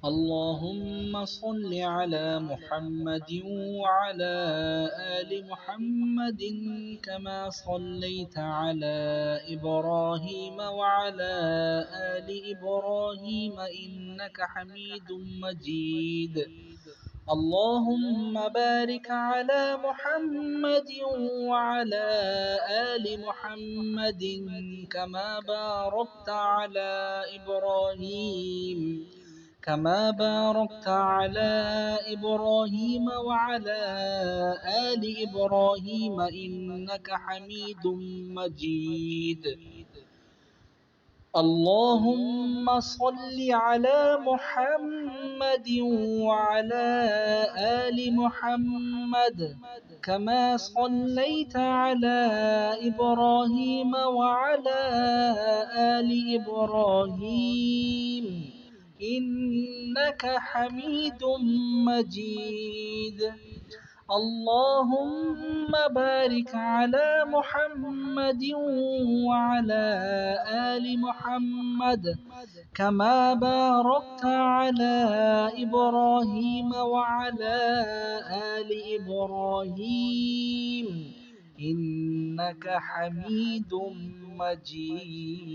اللهم صل على محمد وعلى آل محمد كما صليت على إبراهيم وعلى آل إبراهيم إنك حميد مجيد. اللهم بارك على محمد وعلى آل محمد كما باركت على إبراهيم كما باركت على إبراهيم وعلى آل إبراهيم إنك حميد مجيد. اللهم صل على محمد وعلى آل محمد كما صليت على إبراهيم وعلى آل إبراهيم إنك حميد مجيد. اللهم بارك على محمد وعلى آل محمد كما باركت على إبراهيم وعلى آل إبراهيم إنك حميد مجيد.